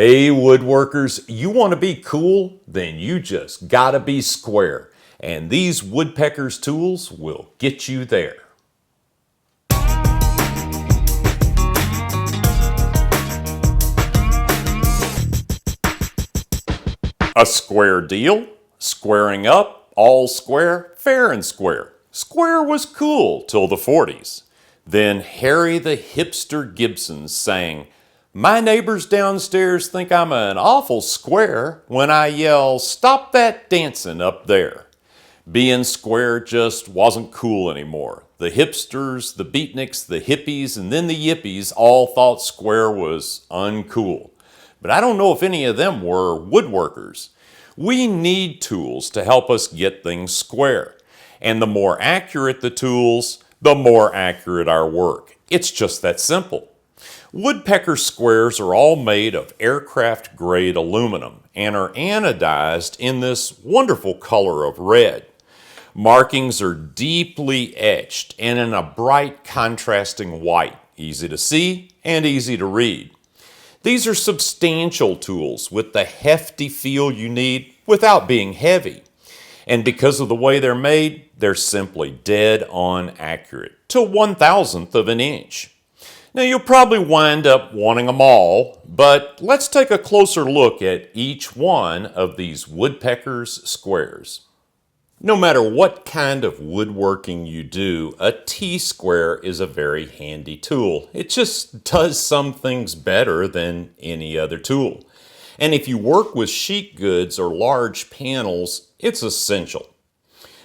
Hey woodworkers, you want to be cool? Then you just gotta be square. And these Woodpeckers tools will get you there. A square deal? Squaring up, all square, fair and square. Square was cool till the 40s. Then Harry the hipster Gibson sang, "My neighbors downstairs think I'm an awful square when I yell, 'Stop that dancing up there.'" Being square just wasn't cool anymore. The hipsters, the beatniks, the hippies, and then the yippies all thought square was uncool. But I don't know if any of them were woodworkers. We need tools to help us get things square. And the more accurate the tools, the more accurate our work. It's just that simple. Woodpecker squares are all made of aircraft-grade aluminum and are anodized in this wonderful color of red. Markings are deeply etched and in a bright contrasting white, easy to see and easy to read. These are substantial tools with the hefty feel you need without being heavy. And because of the way they're made, they're simply dead on accurate, to 1/1000th of an inch. Now you'll probably wind up wanting them all, but let's take a closer look at each one of these Woodpeckers Squares. No matter what kind of woodworking you do, a T-square is a very handy tool. It just does some things better than any other tool. And if you work with sheet goods or large panels, it's essential.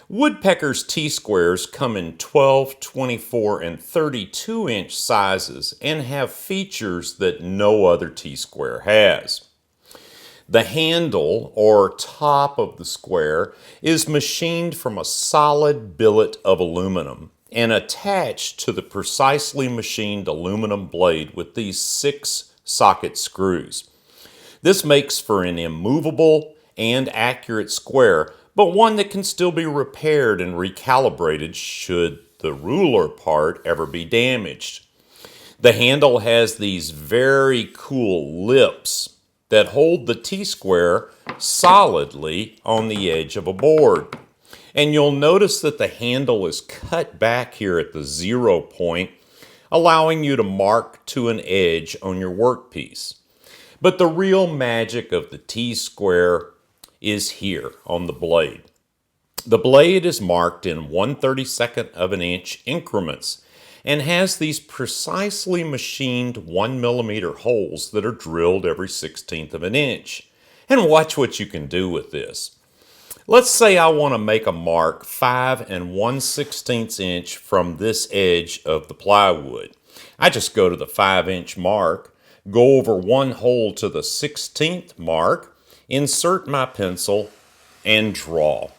Woodpeckers T-squares come in 12, 24, and 32-inch sizes and have features that no other T-square has. The handle, or top of the square, is machined from a solid billet of aluminum and attached to the precisely machined aluminum blade with these 6 socket screws. This makes for an immovable and accurate square, but one that can still be repaired and recalibrated should the ruler part ever be damaged. The handle has these very cool lips that hold the T-square solidly on the edge of a board. And you'll notice that the handle is cut back here at the 0 point, allowing you to mark to an edge on your workpiece. But the real magic of the T-square is here on the blade. The blade is marked in 1/32nd of an inch increments and has these precisely machined 1mm holes that are drilled every 1/16 of an inch. And watch what you can do with this. Let's say I want to make a mark 5 1/16 inch from this edge of the plywood. I just go to the 5-inch mark, go over one hole to the 16th mark, insert my pencil, and draw.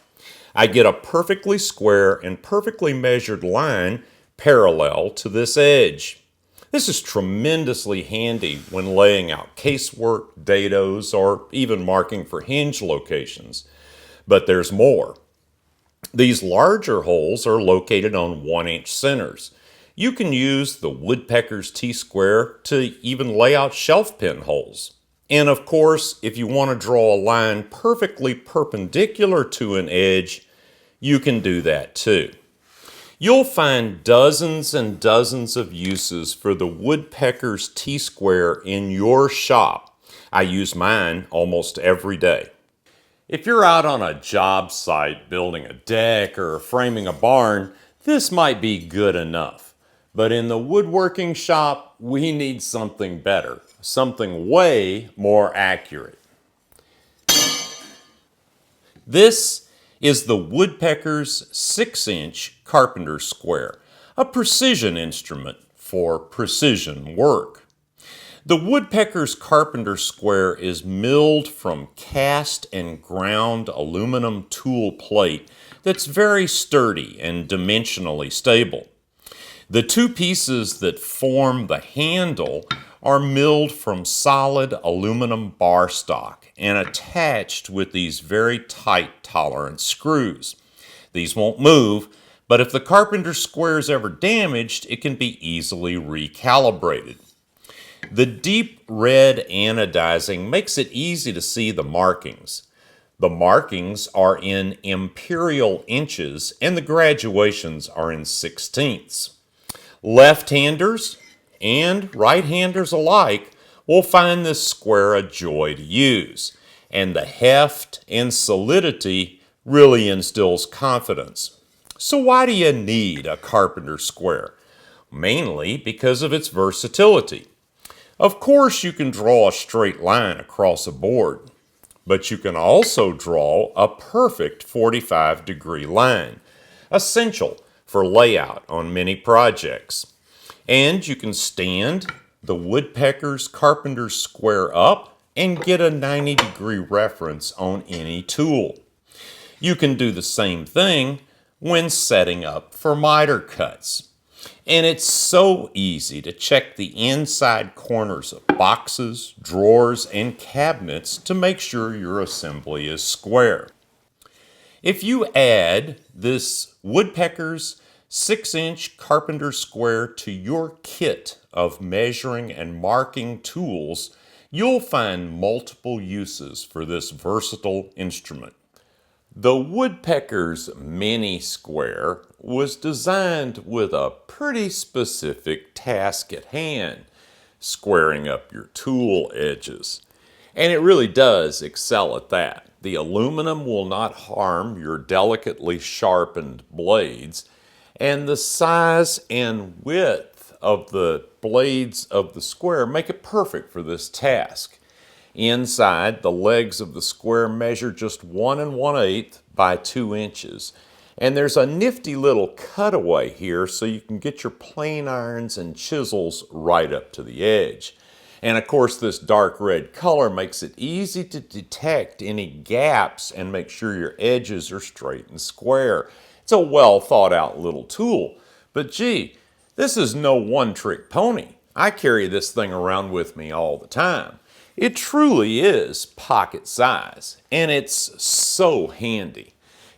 I get a perfectly square and perfectly measured line parallel to this edge. This is tremendously handy when laying out casework, dados, or even marking for hinge locations. But there's more. These larger holes are located on 1-inch centers. You can use the Woodpeckers T-square to even lay out shelf pin holes. And of course, if you want to draw a line perfectly perpendicular to an edge, you can do that too. You'll find dozens and dozens of uses for the Woodpeckers T-square in your shop. I use mine almost every day. If you're out on a job site building a deck or framing a barn, this might be good enough. But in the woodworking shop, we need something better, something way more accurate. This is the Woodpeckers 6-inch Carpenter Square, a precision instrument for precision work. The Woodpeckers Carpenter Square is milled from cast and ground aluminum tool plate that's very sturdy and dimensionally stable. The 2 pieces that form the handle are milled from solid aluminum bar stock and attached with these very tight tolerance screws. These won't move, but if the Carpenter Square is ever damaged, it can be easily recalibrated. The deep red anodizing makes it easy to see the markings. The markings are in imperial inches and the graduations are in sixteenths. Left-handers and right-handers alike will find this square a joy to use, and the heft and solidity really instills confidence. So why do you need a Carpenter square? Mainly because of its versatility. Of course, you can draw a straight line across a board, but you can also draw a perfect 45-degree line, essential for layout on many projects. And you can stand the Woodpeckers Carpenter square up and get a 90-degree reference on any tool. You can do the same thing when setting up for miter cuts. And it's so easy to check the inside corners of boxes, drawers, and cabinets to make sure your assembly is square. If you add this Woodpeckers 6-inch Carpenter square to your kit of measuring and marking tools, you'll find multiple uses for this versatile instrument. The Woodpeckers Mini Square was designed with a pretty specific task at hand, squaring up your tool edges. And it really does excel at that. The aluminum will not harm your delicately sharpened blades, and the size and width of the blades of the square make it perfect for this task. Inside, the legs of the square measure just 1 1/8 by 2 inches. And there's a nifty little cutaway here so you can get your plane irons and chisels right up to the edge. And of course, this dark red color makes it easy to detect any gaps and make sure your edges are straight and square. It's a well thought out little tool. But gee, this is no one-trick pony. I carry this thing around with me all the time. It truly is pocket size, and it's so handy.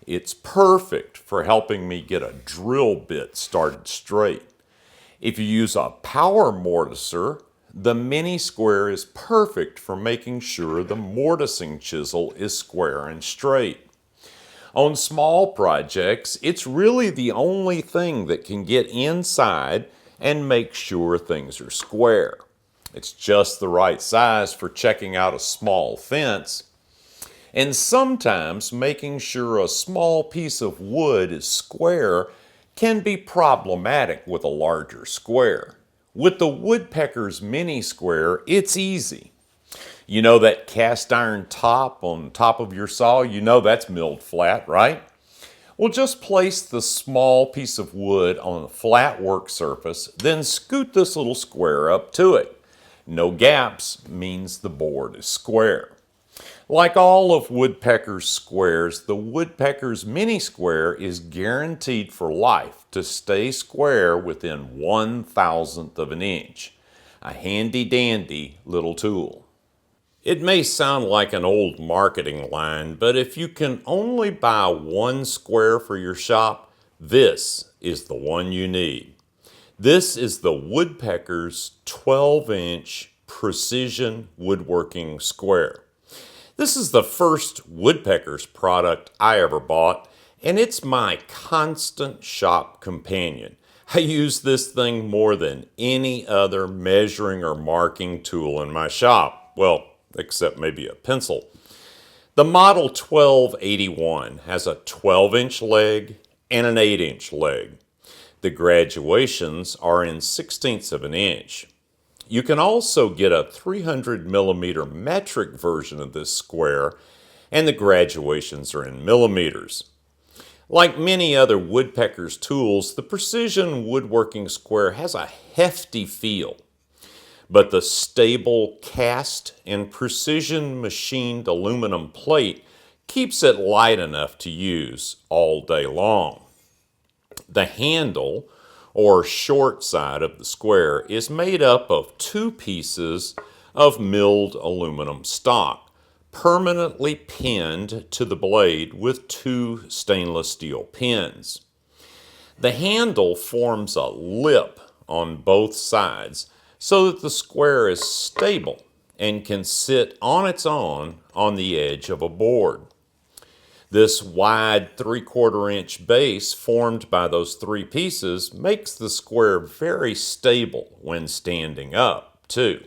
It's perfect for helping me get a drill bit started straight. If you use a power mortiser, the Mini Square is perfect for making sure the mortising chisel is square and straight. On small projects, it's really the only thing that can get inside and make sure things are square. It's just the right size for checking out a small fence. And sometimes making sure a small piece of wood is square can be problematic with a larger square. With the Woodpeckers Mini Square, it's easy. You know that cast iron top on top of your saw? You know that's milled flat, right? Well, just place the small piece of wood on a flat work surface, then scoot this little square up to it. No gaps means the board is square. Like all of Woodpecker's squares, the Woodpecker's Mini Square is guaranteed for life to stay square within 1/1000th of an inch. A handy-dandy little tool. It may sound like an old marketing line, but if you can only buy one square for your shop, this is the one you need. This is the Woodpeckers 12-inch Precision Woodworking Square. This is the first Woodpeckers product I ever bought, and it's my constant shop companion. I use this thing more than any other measuring or marking tool in my shop. Well, except maybe a pencil. The model 1281 has a 12-inch leg and an 8-inch leg. The graduations are in 1/16ths of an inch. You can also get a 300 millimeter metric version of this square, and the graduations are in millimeters. Like many other Woodpeckers tools, the Precision Woodworking Square has a hefty feel, but the stable cast and precision machined aluminum plate keeps it light enough to use all day long. The handle, or short side of the square, is made up of 2 pieces of milled aluminum stock, permanently pinned to the blade with 2 stainless steel pins. The handle forms a lip on both sides so that the square is stable and can sit on its own on the edge of a board. This wide 3/4 inch base formed by those three pieces makes the square very stable when standing up, too.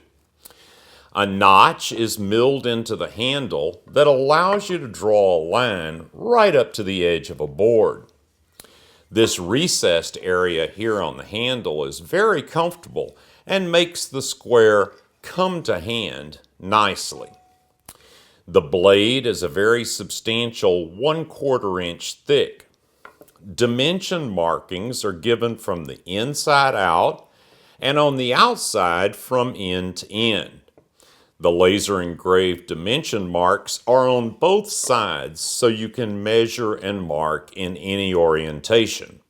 A notch is milled into the handle that allows you to draw a line right up to the edge of a board. This recessed area here on the handle is very comfortable and makes the square come to hand nicely. The blade is a very substantial 1/4 inch thick. Dimension markings are given from the inside out and on the outside from end to end. The laser engraved dimension marks are on both sides so you can measure and mark in any orientation.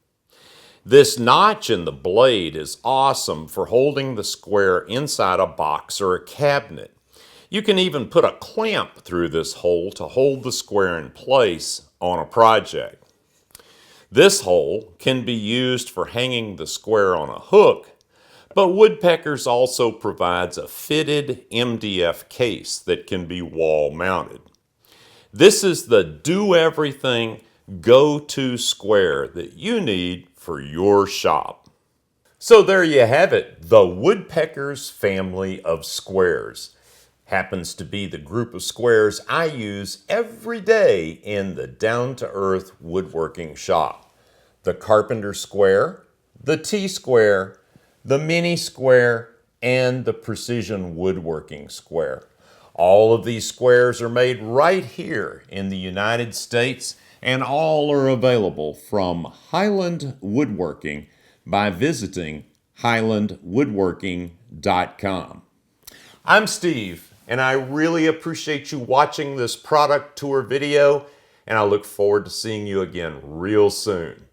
This notch in the blade is awesome for holding the square inside a box or a cabinet. You can even put a clamp through this hole to hold the square in place on a project. This hole can be used for hanging the square on a hook, but Woodpeckers also provides a fitted MDF case that can be wall mounted. This is the do-everything, go-to square that you need for your shop. So there you have it, the Woodpeckers family of squares. Happens to be the group of squares I use every day in the down-to-earth woodworking shop. The Carpenter Square, the T-Square, the Mini Square, and the Precision Woodworking Square. All of these squares are made right here in the United States, and all are available from Highland Woodworking by visiting highlandwoodworking.com. I'm Steve, and I really appreciate you watching this product tour video, and I look forward to seeing you again real soon.